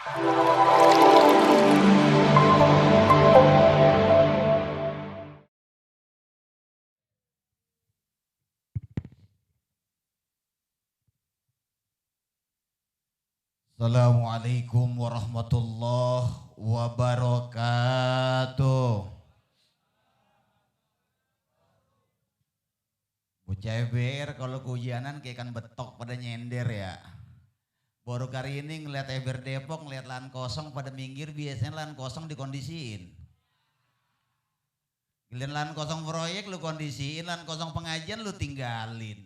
Assalamualaikum warahmatullahi wabarakatuh. Bocah EBR kalau kehujanan kayak kan betok pada nyender ya. Baru kali ini ngeliat EBR Depok, ngeliat lahan kosong pada minggir, biasanya lahan kosong dikondisiin. Giliran lahan kosong proyek lu kondisiin, lahan kosong pengajian lu tinggalin.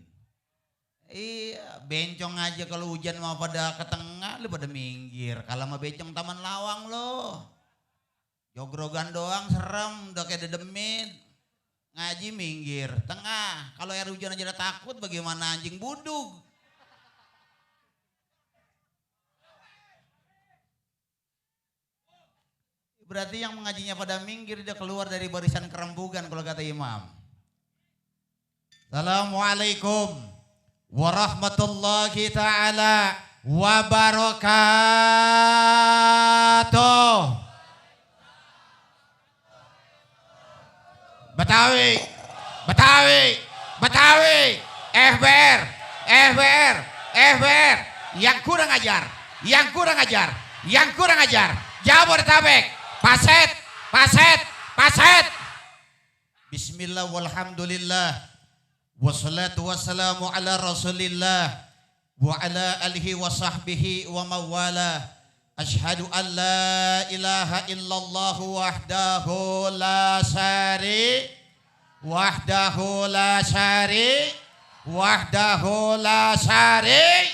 Iya, bencong aja kalau hujan mau pada ke tengah lu pada minggir. Kalau mau bencong Taman Lawang lo, jogrogan doang serem, udah kayak dedemit. Ngaji minggir, tengah. Kalau air hujan aja udah takut, bagaimana anjing budug? Berarti yang mengajinya pada minggir dia keluar dari barisan kerembugan kalau kata imam. Assalamualaikum warahmatullahi ta'ala wabarakatuh. Betawi, Betawi, Betawi, FBR, FBR, FBR, yang kurang ajar, yang kurang ajar, yang kurang ajar, Jabodetabek, Paset, Paset, Paset. Bismillah walhamdulillah. Wassalatu wassalamu ala rasulillah wa ala alihi wa sahbihi wa mawala. Ashhadu an la ilaha illallah wahdahu la syari wahdahu la syari wahdahu la syari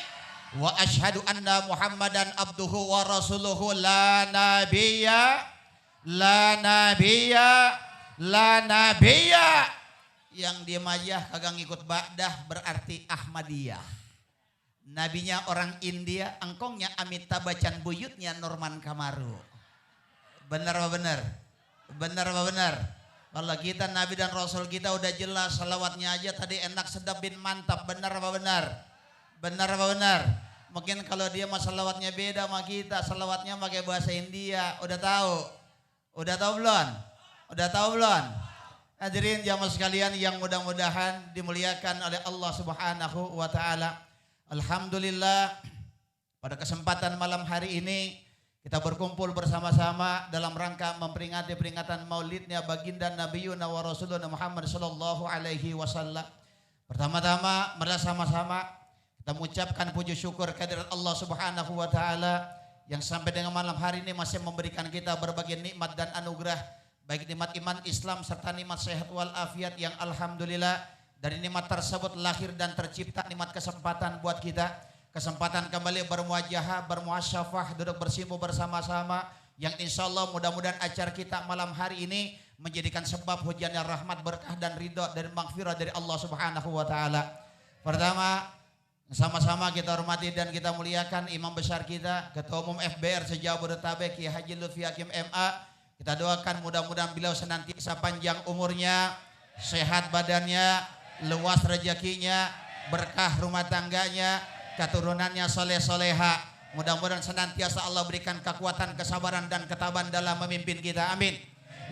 wa ashhadu anna muhammadan abduhu wa rasuluhu la nabiyya la nabiyya la nabiyya. Yang diem aja kagak ngikut Ba'dah berarti Ahmadiyah. Nabinya orang India, engkongnya Amitabh Bachchan, buyutnya Norman Kamaru. Benar apa benar? Benar apa benar? Kalau kita Nabi dan Rasul kita udah jelas, salawatnya aja tadi enak sedap bin mantap. Benar apa benar? Benar apa benar? Mungkin kalau dia mah salawatnya beda sama kita, salawatnya pakai bahasa India. Udah tahu? Udah tahu belum? Udah tahu belum? Hadirin jamaah sekalian yang mudah-mudahan dimuliakan oleh Allah Subhanahu wa taala. Alhamdulillah pada kesempatan malam hari ini kita berkumpul bersama-sama dalam rangka memperingati peringatan Maulidnya baginda Nabiyuna wa Rasuluna Muhammad sallallahu alaihi wasallam. Pertama-tama mari sama-sama kita mengucapkan puji syukur kehadirat Allah Subhanahu wa taala yang sampai dengan malam hari ini masih memberikan kita berbagai nikmat dan anugerah, baik nikmat iman Islam serta nikmat sehat wal afiat yang alhamdulillah dari nikmat tersebut lahir dan tercipta nikmat kesempatan buat kita, kesempatan kembali bermuajahah, bermuasyafah, duduk bersimpu bersama-sama yang insya Allah mudah-mudahan acara kita malam hari ini menjadikan sebab hujannya rahmat, berkah dan ridho dan maghfirah dari Allah Subhanahu wa taala. Pertama, sama-sama kita hormati dan kita muliakan imam besar kita, Ketua Umum FBR se-Jabodetabek Kiai Haji Lutfi Hakim MA. Kita doakan mudah-mudahan beliau senantiasa panjang umurnya, sehat badannya, luas rezekinya, berkah rumah tangganya, keturunannya soleh-soleha. Mudah-mudahan senantiasa Allah berikan kekuatan, kesabaran dan ketabahan dalam memimpin kita. Amin.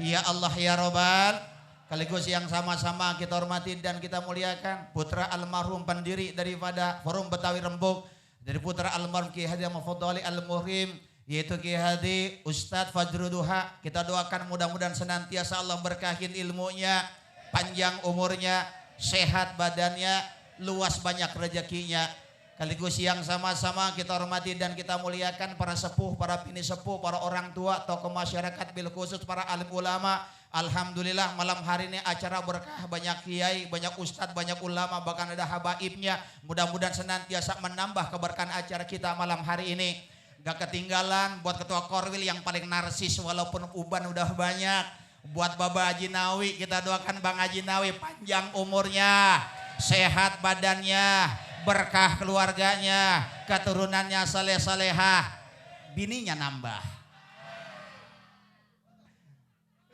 Ya Allah ya Robbal. Sekaligus yang sama-sama kita hormati dan kita muliakan putra almarhum pendiri daripada Forum Betawi Rembuk, dari putra almarhum Kiai Haji Muhammad Al-Muhrim, yaitu Kiai Haji Ustadz Fajruduha. Kita doakan mudah-mudahan senantiasa Allah berkahin ilmunya, panjang umurnya, sehat badannya, luas banyak rezekinya. Sekaligus yang sama-sama kita hormati dan kita muliakan para sepuh, para bini sepuh, para orang tua, tokoh masyarakat, bil khusus para alim ulama. Alhamdulillah malam hari ini acara berkah, banyak kiai, banyak ustadz, banyak ulama, bahkan ada habaibnya. Mudah-mudahan senantiasa menambah keberkahan acara kita malam hari ini. Gak ketinggalan buat ketua Korwil yang paling narsis walaupun uban udah banyak. Buat Bapak Haji Nawi kita doakan Bang Haji Nawi panjang umurnya, sehat badannya, berkah keluarganya, keturunannya saleh-salehah, bininya nambah.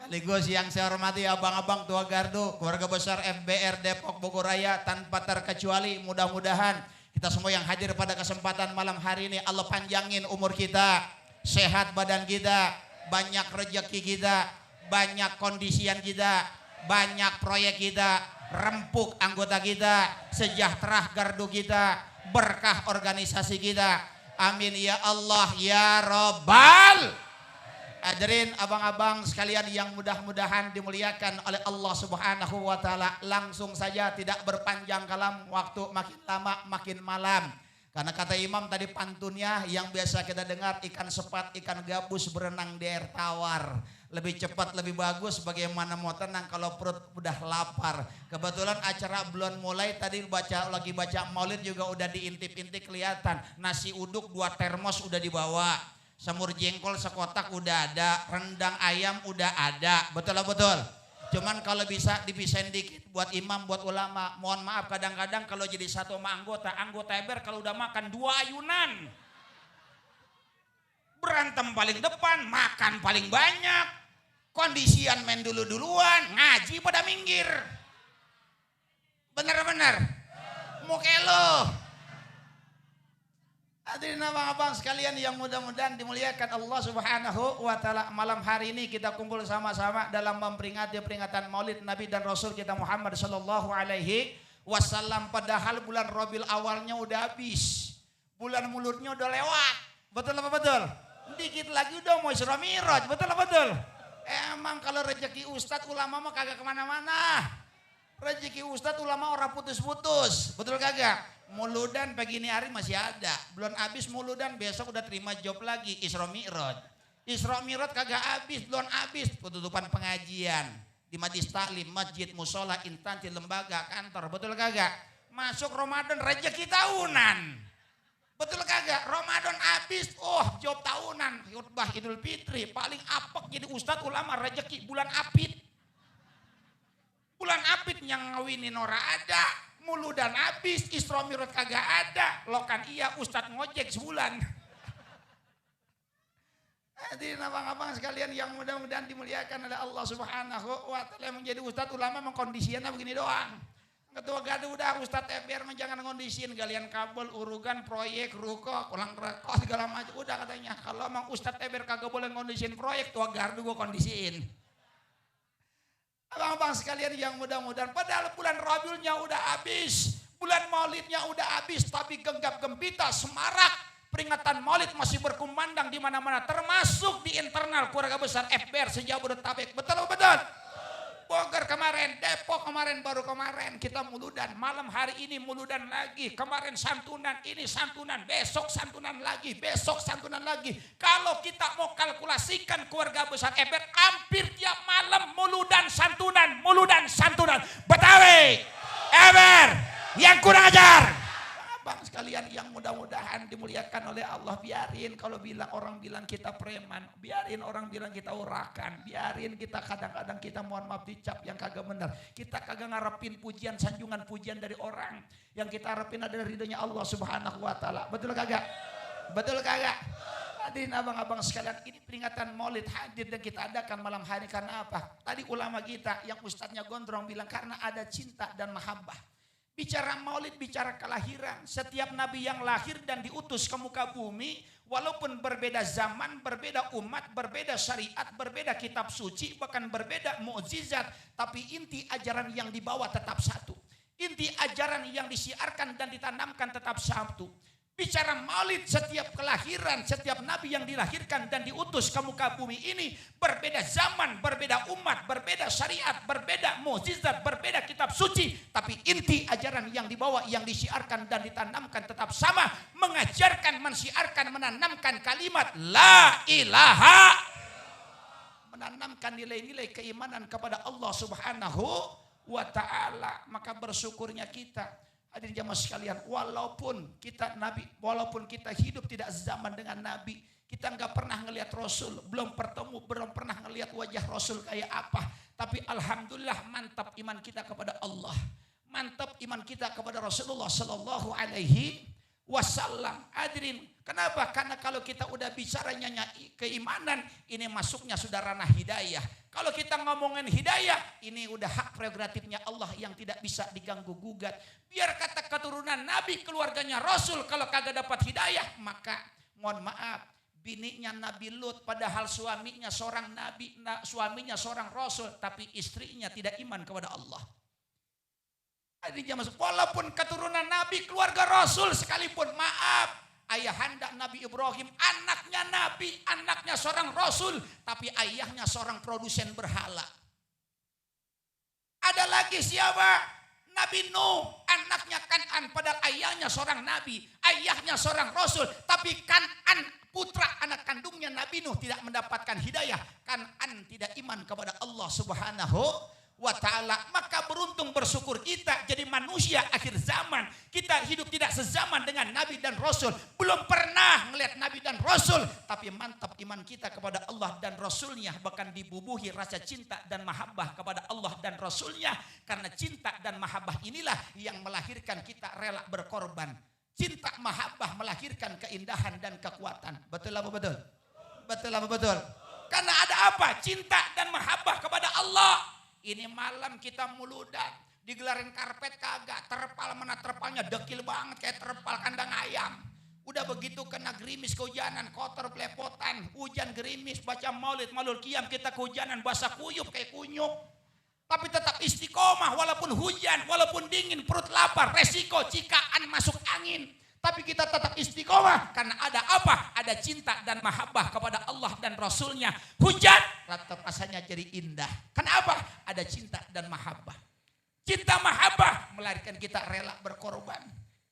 Sekaligus yang saya hormati abang-abang tua gardu, keluarga besar FBR Depok Bogor Raya tanpa terkecuali, mudah-mudahan kita semua yang hadir pada kesempatan malam hari ini Allah panjangin umur kita, sehat badan kita, banyak rezeki kita, banyak kondisian kita, banyak proyek kita, rempuk anggota kita, sejahtera gardu kita, berkah organisasi kita. Amin ya Allah ya Rabbal. Hadirin abang-abang sekalian yang mudah-mudahan dimuliakan oleh Allah Subhanahu wa taala, langsung saja tidak berpanjang kalam, waktu makin lama makin malam. Karena kata imam tadi pantunnya yang biasa kita dengar, ikan sepat, ikan gabus berenang di air tawar. Lebih cepat, lebih bagus, bagaimana mau tenang kalau perut udah lapar. Kebetulan acara belum mulai, tadi lagi baca maulid juga udah diintip-intip kelihatan. Nasi uduk 2 termos udah dibawa. Semur jengkol sekotak udah ada, rendang ayam udah ada, betul lah betul. Cuman kalau bisa dipisahin dikit buat imam, buat ulama. Mohon maaf kadang-kadang kalau jadi satu sama anggota EBER kalau udah makan 2 ayunan. Berantem paling depan, makan paling banyak. Kondisian main duluan, ngaji pada minggir. Bener-bener. Mukelo. Hadirin abang-abang sekalian yang mudah-mudahan dimuliakan Allah Subhanahu wa taala, malam hari ini kita kumpul sama-sama dalam memperingati peringatan Maulid Nabi dan Rasul kita Muhammad sallallahu alaihi wasallam, padahal bulan Rabiul awalnya udah habis. Bulan mulutnya udah lewat. Betul apa betul? Dikit lagi udah mau Isra Mi'raj. Betul apa betul? Emang kalau rezeki ustadz ulama mah kagak kemana-mana. Rezeki ustadz ulama orang putus-putus. Betul kagak? Muludan pagi ini hari masih ada. Belum habis muludan, besok udah terima job lagi. Isra Mi'raj. Isra Mi'raj kagak habis, belum habis. Penutupan pengajian. Di majlis taklim, masjid, musola, instansi, lembaga, kantor. Betul kagak? Masuk Ramadan rezeki tahunan. Betul kagak? Ramadan habis, job tahunan. Khutbah Idul Fitri. Paling apek jadi ustadz ulama rezeki bulan apit. Bulan apit yang ngawinin ora ada. Muludan habis, Isra Mi'raj kagak ada. Lokan iya ustadz ngojek sebulan. Hadirin abang-abang sekalian yang mudah-mudahan dimuliakan oleh Allah Subhanahu wa taala, menjadi ustadz ulama mengkondisiannya begini doang. Ketua gaduh udah ustadz EBER jangan ngondisiin galian kabel, urugan, proyek, ruko, ulang rekor segala macam. Udah katanya kalau emang ustadz EBER kagak boleh ngondisiin proyek, tua gardu gue kondisiin. Abang-abang sekalian yang mudah-mudahan, padahal bulan Rabiulnya udah habis, bulan Maulidnya udah habis, tapi genggam gempita semarak peringatan Maulid masih berkumandang di mana-mana, termasuk di internal keluarga besar EBER sejabodetabek. Betul betul? Bogor kemarin, Depok kemarin, baru kemarin kita muludan, malam hari ini muludan lagi, kemarin santunan, ini santunan, besok santunan lagi, besok santunan lagi. Kalau kita mau kalkulasikan keluarga besar EBER, hampir tiap malam muludan santunan. Betawi, EBER, yang kurang ajar. Abang sekalian yang mudah-mudahan dimuliakan oleh Allah, biarin kalau orang bilang kita preman, biarin orang bilang kita urakan, biarin kita kadang-kadang kita mohon maaf dicap yang kagak benar. Kita kagak ngarepin pujian, sanjungan pujian dari orang. Yang kita harapin adalah ridhonya Allah Subhanahu wa taala. Betul kagak? Betul kagak? Hadirin abang-abang sekalian, ini peringatan Maulid hadir dan kita adakan malam hari karena apa? Tadi ulama kita yang ustadznya gondrong bilang karena ada cinta dan mahabbah. Bicara Maulid, bicara kelahiran. Setiap nabi yang lahir dan diutus ke muka bumi, walaupun berbeda zaman, berbeda umat, berbeda syariat, berbeda kitab suci, bahkan berbeda mukjizat, tapi inti ajaran yang dibawa tetap satu. Inti ajaran yang disiarkan dan ditanamkan tetap satu. Bicara Maulid, setiap kelahiran, setiap nabi yang dilahirkan dan diutus ke muka bumi ini berbeda zaman, berbeda umat, berbeda syariat, berbeda mukjizat, berbeda kitab suci, tapi inti ajaran yang dibawa, yang disiarkan dan ditanamkan tetap sama, mengajarkan, mensiarkan, menanamkan kalimat la ilaha, menanamkan nilai-nilai keimanan kepada Allah Subhanahu wa taala. Maka bersyukurnya kita, hadirin jamaah sekalian, walaupun kita hidup tidak zaman dengan Nabi, kita nggak pernah ngelihat Rasul, belum pernah ngelihat wajah Rasul kayak apa, tapi alhamdulillah mantap iman kita kepada Allah, mantap iman kita kepada Rasulullah Sallallahu Alaihi Wasallam. Hadirin, kenapa? Karena kalau kita udah bicaranya keimanan, ini masuknya sudah ranah hidayah. Kalau kita ngomongin hidayah, ini udah hak prerogatifnya Allah yang tidak bisa diganggu gugat. Biar kata keturunan Nabi, keluarganya Rasul, kalau kagak dapat hidayah, maka mohon maaf, bininya Nabi Lut, padahal suaminya seorang nabi, suaminya seorang rasul, tapi istrinya tidak iman kepada Allah. Walaupun keturunan Nabi, keluarga Rasul sekalipun, maaf, ayahanda Nabi Ibrahim, anaknya Nabi, anaknya seorang Rasul, tapi ayahnya seorang produsen berhala. Ada lagi siapa? Nabi Nuh, anaknya Kan'an, padahal ayahnya seorang Nabi, ayahnya seorang Rasul, tapi Kan'an, putra anak kandungnya Nabi Nuh tidak mendapatkan hidayah. Kan'an tidak iman kepada Allah Subhanahu wa ta'ala. Maka beruntung bersyukur kita jadi manusia akhir zaman. Kita hidup tidak sezaman dengan Nabi dan Rasul. Belum pernah melihat Nabi dan Rasul, tapi mantap iman kita kepada Allah dan Rasulnya. Bahkan dibubuhi rasa cinta dan mahabbah kepada Allah dan Rasulnya. Karena cinta dan mahabbah inilah yang melahirkan kita rela berkorban. Cinta mahabbah melahirkan keindahan dan kekuatan. Betul apa betul? Betul apa betul? Karena ada apa? Cinta dan mahabbah kepada Allah. Ini malam kita muludan, digelarin karpet kagak, terpal mana terpalnya dekil banget kayak terpal kandang ayam. Udah begitu kena gerimis kehujanan, kotor belepotan, hujan gerimis, baca maulid, malul qiyam, kita kehujanan, basah kuyup kayak kunyuk. Tapi tetap istiqomah walaupun hujan, walaupun dingin, perut lapar, resiko cikaan masuk angin. Tapi kita tetap istiqomah karena ada apa? Ada cinta dan mahabbah kepada Allah dan Rasulnya. Hujan tetap rasanya jadi indah. Kenapa? Ada cinta dan mahabbah. Cinta mahabbah melahirkan kita rela berkorban.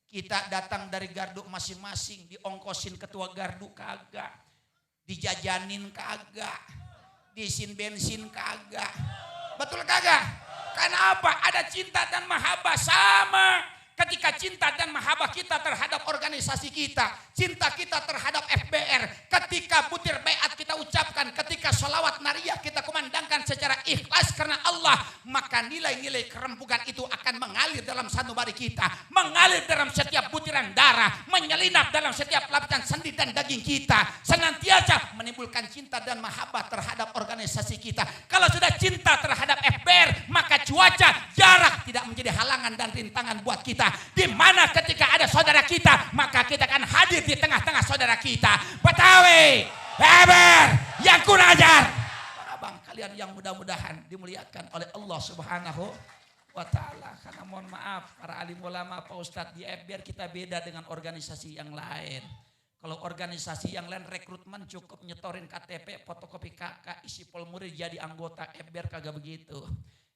Kita datang dari gardu masing-masing, diongkosin ketua gardu kagak, dijajanin kagak, diisin bensin kagak. Betul kagak? Karena apa? Ada cinta dan mahabbah sama. Ketika cinta dan mahabbah kita terhadap organisasi kita, cinta kita terhadap FBR, ketika butir baiat kita ucapkan, ketika sholawat nariyah kita kumandangkan secara ikhlas karena Allah, maka nilai-nilai kerempukan itu akan mengalir dalam sanubari kita, mengalir dalam setiap butiran darah, menyelinap dalam setiap lapisan sendi dan daging kita, senantiasa menimbulkan cinta dan mahabbah terhadap organisasi kita. Kalau sudah cinta terhadap FBR, maka cuaca, jarak tidak menjadi halangan dan rintangan buat kita. Di mana ketika ada saudara kita, maka kita akan hadir di tengah-tengah saudara kita. Betawi, Heber, yang kurang ajar. Abang kalian yang mudah-mudahan dimuliakan oleh Allah Subhanahu wa ta'ala. Karena mohon maaf para alim ulama, Pak Ustadz, di FBR kita beda dengan organisasi yang lain. Kalau organisasi yang lain rekrutmen cukup nyetorin KTP, fotokopi KK, isi polmurir jadi anggota. FBR kagak begitu.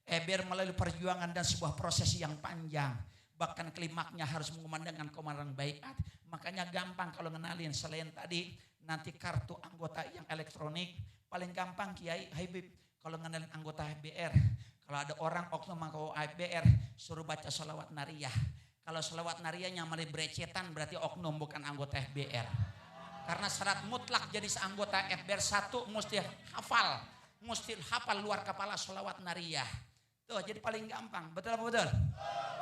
FBR melalui perjuangan dan sebuah proses yang panjang. Bahkan klimaknya harus mengumandangkan komandan baiat. Makanya gampang kalau ngenalin, selain tadi nanti kartu anggota yang elektronik. Paling gampang Kiai Habib kalau ngenalin anggota FBR. Kalau ada orang oknum mau FBR suruh baca sholawat nariyah. Kalau sholawat nariyahnya malah berecetan berarti oknum bukan anggota FBR. Karena syarat mutlak jadi anggota FBR satu mesti hafal luar kepala sholawat nariyah. Tuh, jadi paling gampang. Betul apa betul?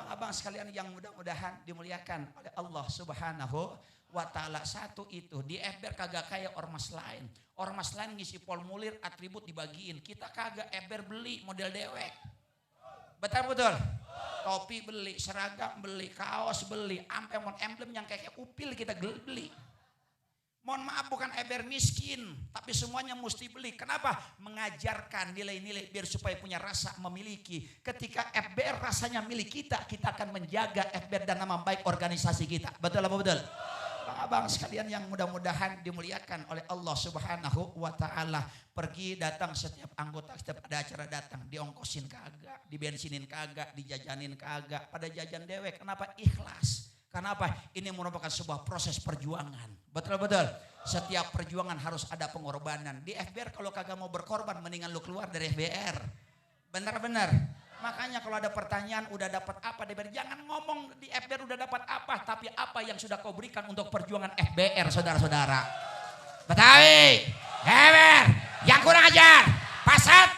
Abang sekalian yang mudah-mudahan dimuliakan oleh Allah Subhanahu wa ta'ala. Satu itu, di FBR kagak kayak ormas lain. Ormas lain ngisi formulir, atribut dibagiin. Kita kagak, FBR beli model dewek. Betul betul? Topi beli, seragam beli, kaos beli, emblem yang kayak upil kita beli. Mohon maaf bukan FBR miskin, tapi semuanya mesti beli. Kenapa? Mengajarkan nilai-nilai biar supaya punya rasa memiliki. Ketika FBR rasanya milik kita, kita akan menjaga FBR dan nama baik organisasi kita. Betul apa betul? Abang sekalian yang mudah-mudahan dimuliakan oleh Allah Subhanahu wa ta'ala. Pergi datang setiap anggota, setiap ada acara datang, diongkosin kagak, dibensinin kagak, dijajanin kagak, pada jajan dewek. Kenapa? Ikhlas. Karena apa? Ini merupakan sebuah proses perjuangan. Betul-betul. Setiap perjuangan harus ada pengorbanan. Di FBR kalau kagak mau berkorban, mendingan lu keluar dari FBR. Benar-benar. Makanya kalau ada pertanyaan udah dapat apa dari FBR, jangan ngomong di FBR udah dapat apa, tapi apa yang sudah kau berikan untuk perjuangan FBR, saudara-saudara. Betawi, FBR, yang kurang ajar, Pasat.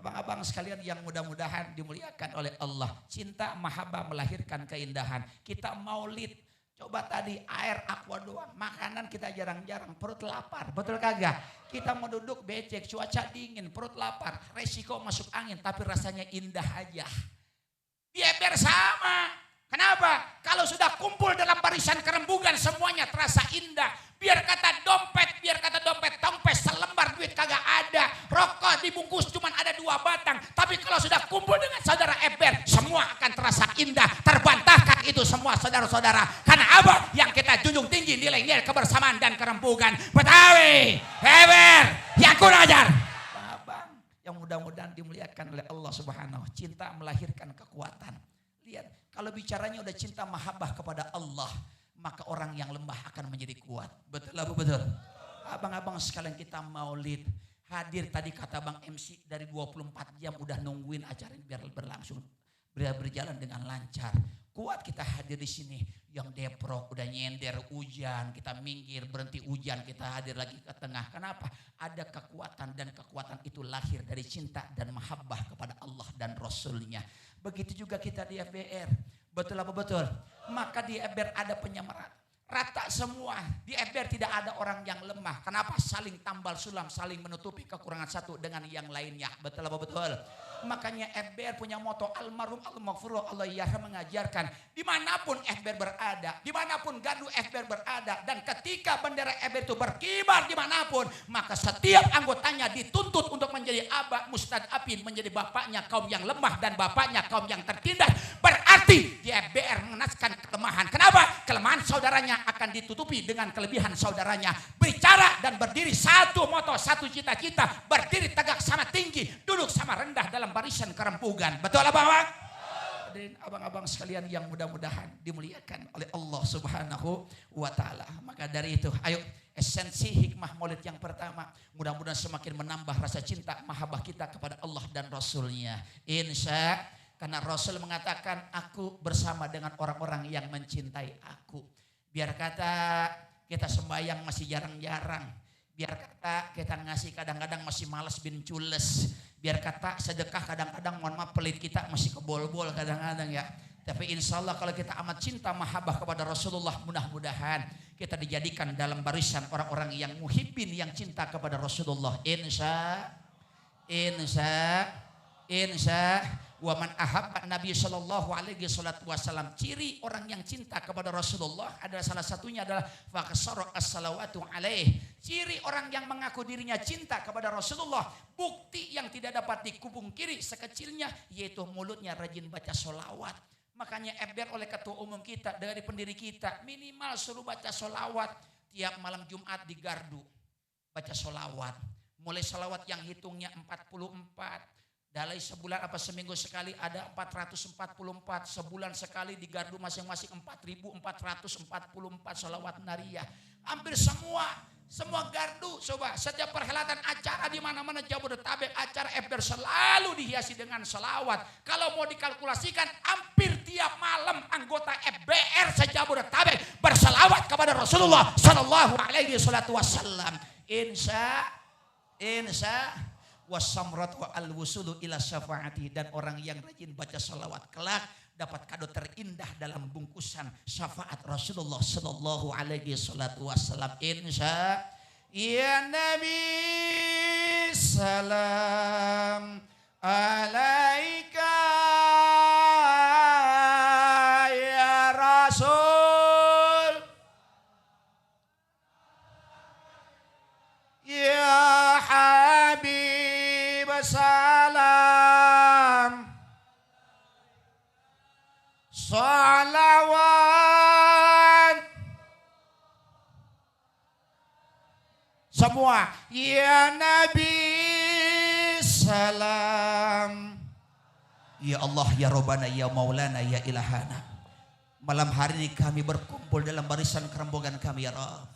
Abang-abang sekalian yang mudah-mudahan dimuliakan oleh Allah. Cinta mahabbah melahirkan keindahan. Kita maulid. Coba tadi air aqua doang. Makanan kita jarang-jarang. Perut lapar. Betul kagak? Kita mau duduk becek. Cuaca dingin. Perut lapar. Resiko masuk angin. Tapi rasanya indah aja. Di FBR sama. Kenapa? Kalau sudah kumpul dalam barisan kerembugan semuanya terasa indah. Biar kata dompet tompes selembar duit kagak ada. Rokok dibungkus cuma ada 2 batang. Tapi kalau sudah kumpul dengan saudara Eber, semua akan terasa indah. Terbantahkan itu semua saudara-saudara. Karena apa? Yang kita junjung tinggi nilai-nilai kebersamaan dan kerembugan. Betawi, Eber, yang kurang ajar. Abang, yang mudah-mudahan dimuliakan oleh Allah Subhanahu. Cinta melahirkan kekuatan. Lihat, kalau bicaranya udah cinta mahabbah kepada Allah, maka orang yang lemah akan menjadi kuat. Betul apa betul? Abang-abang sekalian kita maulid. Hadir tadi kata Bang MC dari 24 jam udah nungguin acara ini biar berlangsung. Berjalan dengan lancar. Kuat kita hadir di sini. Yang deprok udah nyender hujan. Kita minggir berhenti hujan. Kita hadir lagi ke tengah. Kenapa? Ada kekuatan dan kekuatan itu lahir dari cinta dan mahabbah kepada Allah dan Rasulnya. Begitu juga kita di FBR. Betul apa betul? Maka di FBR ada penyamaran. Rata semua. Di FBR tidak ada orang yang lemah. Kenapa? Saling tambal sulam, saling menutupi kekurangan satu dengan yang lainnya. Betul apa betul? Makanya FBR punya moto almarhum al-maghfurah Allah yarham mengajarkan dimanapun FBR berada, dimanapun gardu FBR berada, dan ketika bendera FBR itu berkibar dimanapun, maka setiap anggotanya dituntut untuk menjadi aba mustadafin, menjadi bapaknya kaum yang lemah dan bapaknya kaum yang tertindas. Berarti di FBR mengenaskan kelemahan. Kenapa? Kelemahan saudaranya akan ditutupi dengan kelebihan saudaranya. Bicara dan berdiri satu moto, satu cita-cita, berdiri tegak sama tinggi, duduk sama rendah dalam barisan kerempugan. Betul abang-abang? Dan abang-abang sekalian yang mudah-mudahan dimuliakan oleh Allah Subhanahu wa ta'ala. Maka dari itu, ayo esensi hikmah maulid yang pertama, mudah-mudahan semakin menambah rasa cinta mahabbah kita kepada Allah dan Rasulnya. Insya, karena Rasul mengatakan aku bersama dengan orang-orang yang mencintai aku. Biar kata kita sembahyang masih jarang-jarang. Biar kata kita ngasih kadang-kadang masih malas bin cules. Biar kata sedekah kadang-kadang mohon maaf pelit kita masih kebol-bol kadang-kadang ya. Tapi insya Allah kalau kita amat cinta mahabbah kepada Rasulullah, mudah-mudahan kita dijadikan dalam barisan orang-orang yang muhibbin, yang cinta kepada Rasulullah. Insya wa man ahabba Nabi sallallahu alaihi wasallam. Ciri orang yang cinta kepada Rasulullah adalah salah satunya adalah faqsara as-salawatu alaih. Ciri orang yang mengaku dirinya cinta kepada Rasulullah, bukti yang tidak dapat dikubungkiri sekecilnya yaitu mulutnya rajin baca solawat. Makanya FBR oleh ketua umum kita dari pendiri kita minimal suruh baca solawat tiap malam Jumat di gardu. Baca solawat. Mulai solawat yang hitungnya 44. Dalam sebulan apa seminggu sekali ada 444, sebulan sekali di gardu masing-masing 4.444 salawat nariyah. Hampir semua gardu coba setiap perhelatan acara di mana-mana Jabodetabek acara FBR selalu dihiasi dengan salawat. Kalau mau dikalkulasikan hampir tiap malam anggota FBR se-Jabodetabek bersalawat kepada Rasulullah sallallahu alaihi wasallam. Insya wasamrat wa al-wusulu ila syafaati, dan orang yang rajin baca salawat kelak dapat kado terindah dalam bungkusan syafaat Rasulullah sallallahu alaihi wasallam. Insya ya Nabi salam alaika ya Rasul ya salam salawat semua ya Nabi salam ya Allah ya Rabbana ya Maulana ya Ilahana. Malam hari ini kami berkumpul dalam barisan kerembugan kami ya Rabb.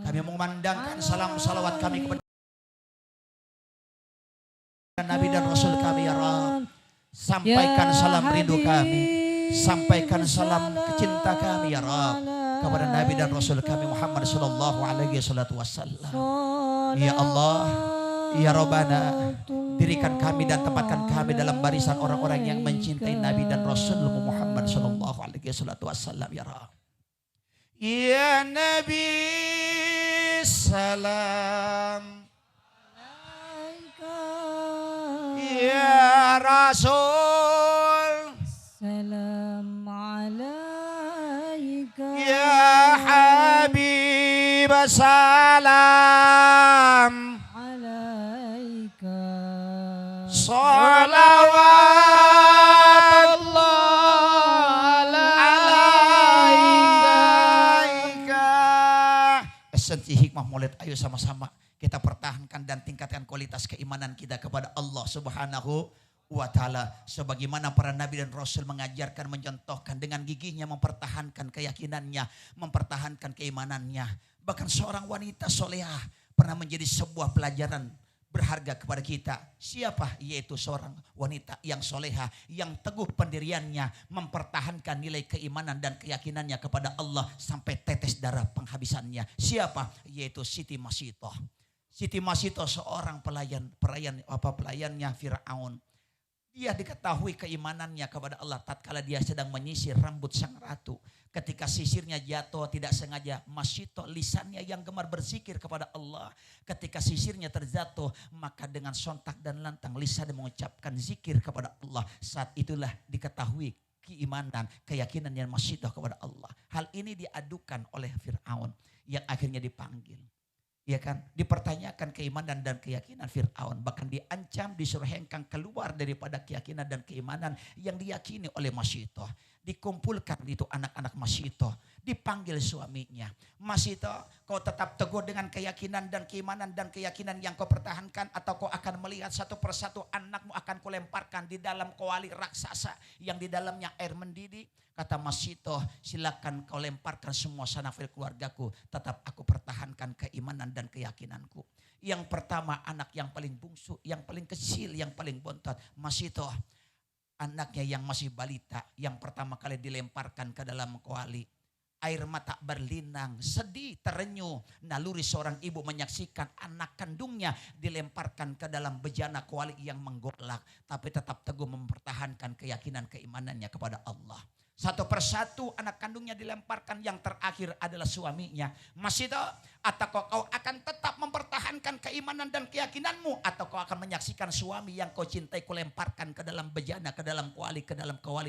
Kami mengumandangkan salam salawat kami kepada Nabi dan Rasul kami ya Rabb. Sampaikan salam rindu kami, sampaikan salam cinta kami ya Rabb kepada Nabi dan Rasul kami Muhammad sallallahu alaihi wasallam. Ya Allah, ya Rabbana, dirikan kami dan tempatkan kami dalam barisan orang-orang yang mencintai Nabi dan Rasul Muhammad sallallahu alaihi wasallam ya Rabb. Ya Nabi salam ya Rasul salam alaikum. salam alaika salawatullah alaika. Esensi hikmah maulid, ayo sama-sama kita pertahankan dan tingkatkan kualitas keimanan kita kepada Allah Subhanahu wa ta'ala. Sebagaimana para nabi dan rasul mengajarkan, mencontohkan dengan gigihnya mempertahankan keyakinannya, mempertahankan keimanannya. Bahkan seorang wanita solehah pernah menjadi sebuah pelajaran berharga kepada kita. Siapa? Yaitu seorang wanita yang solehah, yang teguh pendiriannya, mempertahankan nilai keimanan dan keyakinannya kepada Allah sampai tetes darah penghabisannya. Siapa? Yaitu Siti Masitoh. Siti Masitoh seorang pelayannya Fir'aun. Dia diketahui keimanannya kepada Allah tatkala dia sedang menyisir rambut sang ratu. Ketika sisirnya jatuh tidak sengaja, Masitoh lisannya yang gemar berzikir kepada Allah. Ketika sisirnya terjatuh, maka dengan sontak dan lantang lisannya mengucapkan zikir kepada Allah. Saat itulah diketahui keimanan, keyakinan yang Masitoh kepada Allah. Hal ini diadukan oleh Fir'aun yang akhirnya dipanggil. Ya kan, dipertanyakan keimanan dan keyakinan Fir'aun, bahkan diancam disuruh hengkang keluar daripada keyakinan dan keimanan yang diyakini oleh Masitoh. Dikumpulkan itu anak-anak Masitoh, dipanggil suaminya. Masitoh, kau tetap teguh dengan keyakinan dan keimanan dan keyakinan yang kau pertahankan, atau kau akan melihat satu persatu anakmu akan kulemparkan di dalam kuali raksasa yang di dalamnya air mendidih. Kata Masitoh, silakan kau lemparkan semua sanafil keluargaku, tetap aku pertahankan keimanan dan keyakinanku. Yang pertama, anak yang paling bungsu, yang paling kecil, yang paling bontot, Masitoh. Anaknya yang masih balita, yang pertama kali dilemparkan ke dalam kuali. Air mata berlinang, sedih, terenyuh. Naluri seorang ibu menyaksikan anak kandungnya dilemparkan ke dalam bejana kuali yang menggolak. Tapi tetap teguh mempertahankan keyakinan keimanannya kepada Allah. Satu persatu anak kandungnya dilemparkan, yang terakhir adalah suaminya. Masitoh, atau kau akan tetap mempertahankan keimanan dan keyakinanmu, atau kau akan menyaksikan suami yang kau cintai kulemparkan ke dalam bejana, ke dalam kuali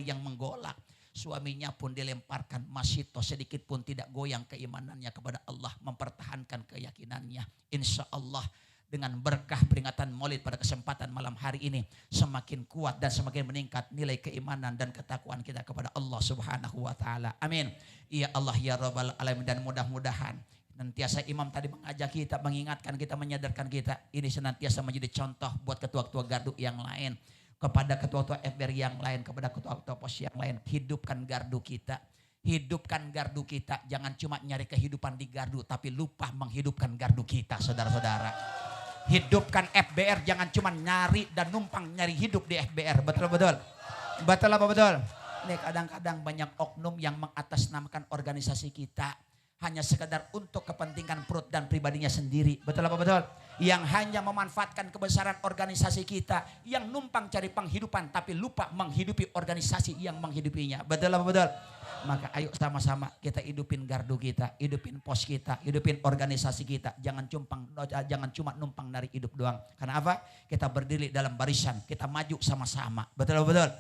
yang menggolak. Suaminya pun dilemparkan. Masitoh sedikit pun tidak goyang keimanannya kepada Allah, mempertahankan keyakinannya. Insya Allah dengan berkah peringatan Maulid pada kesempatan malam hari ini, semakin kuat dan semakin meningkat nilai keimanan dan ketakwaan kita kepada Allah Subhanahu wa ta'ala. Amin. Ya Allah ya Rabbal Alamin. Dan mudah-mudahan senantiasa imam tadi mengajak kita, mengingatkan kita, menyadarkan kita, ini senantiasa menjadi contoh buat ketua-ketua gardu yang lain, kepada ketua-ketua FBR yang lain, kepada ketua-ketua pos yang lain. Hidupkan gardu kita. Hidupkan gardu kita. Jangan cuma nyari kehidupan di gardu, tapi lupa menghidupkan gardu kita, saudara-saudara. Hidupkan FBR, jangan cuma nyari dan numpang nyari hidup di FBR. Betul-betul. Betul apa betul? Ini kadang-kadang banyak oknum yang mengatasnamakan organisasi kita hanya sekedar untuk kepentingan perut dan pribadinya sendiri. Betul apa betul? Yang hanya memanfaatkan kebesaran organisasi kita, yang numpang cari penghidupan tapi lupa menghidupi organisasi yang menghidupinya. Betul apa betul? Maka ayo sama-sama kita hidupin gardu kita, hidupin pos kita, hidupin organisasi kita. Jangan cuma numpang nari hidup doang. Karena apa? Kita berdiri dalam barisan, kita maju sama-sama. Betul apa betul?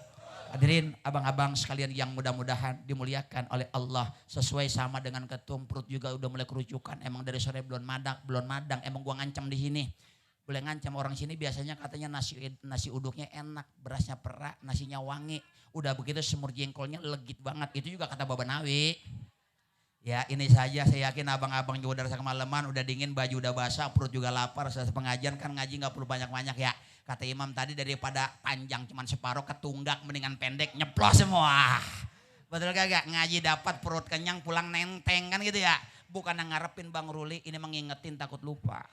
Hadirin abang-abang sekalian yang mudah-mudahan dimuliakan oleh Allah. Sesuai sama dengan ketum, perut juga udah mulai kerucukan. Emang dari sore belum madang. Emang gua ngancam di sini. Boleh ngancam orang sini biasanya katanya nasi uduknya enak, berasnya perak, nasinya wangi. Udah begitu semur jengkolnya legit banget. Itu juga kata Baba Nawi. Ya ini saja, saya yakin abang-abang juga udah rasa kemalaman, udah dingin, baju udah basah, perut juga lapar. Selesai pengajian kan ngaji gak perlu banyak-banyak ya. Kata imam tadi daripada panjang cuman separuh ketunggak mendingan pendek nyeplos semua. Betul kagak? Ngaji dapat perut kenyang pulang nenteng kan gitu ya. Bukan ngarepin Bang Ruli, ini mengingetin takut lupa.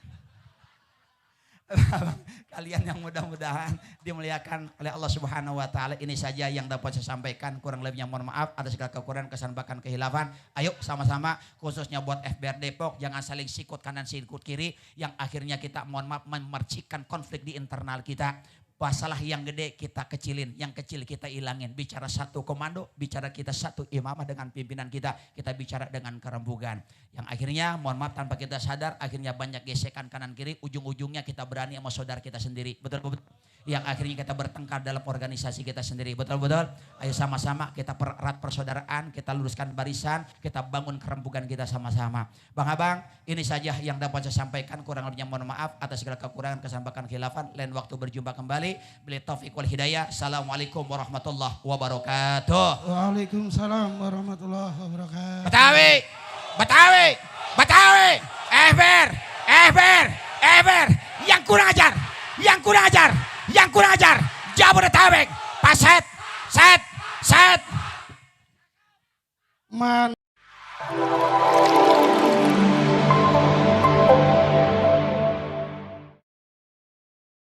Kalian yang mudah-mudahan dimuliakan oleh Allah Subhanahu wa ta'ala. Ini saja yang dapat saya sampaikan, kurang lebihnya mohon maaf atas segala kekurangan, kesalahan bahkan kehilafan. Ayo sama-sama khususnya buat FBR Depok, jangan saling sikut kanan sikut kiri yang akhirnya kita mohon maaf memercikan konflik di internal kita. Masalah yang gede kita kecilin, yang kecil kita ilangin. Bicara satu komando, bicara kita satu imamah dengan pimpinan kita bicara dengan kerembugan. Yang akhirnya mohon maaf tanpa kita sadar, akhirnya banyak gesekan kanan kiri, ujung-ujungnya kita berani sama saudara kita sendiri. Betul-betul. Yang akhirnya kita bertengkar dalam organisasi kita sendiri. Betul-betul. Ayo sama-sama kita pererat persaudaraan, kita luruskan barisan, kita bangun kerembugan kita sama-sama. Bang Abang, ini saja yang dapat saya sampaikan, kurang lebihnya mohon maaf atas segala kekurangan kesampaian khilafan. Lain waktu berjumpa kembali. Bila taufik wal hidayah. Assalamualaikum warahmatullahi wabarakatuh. Waalaikumsalam warahmatullahi wabarakatuh. Betawi, Betawi, Betawi, Eber, yang kurang ajar, yang kurang ajar, Jabodetabek, Paset, set. Man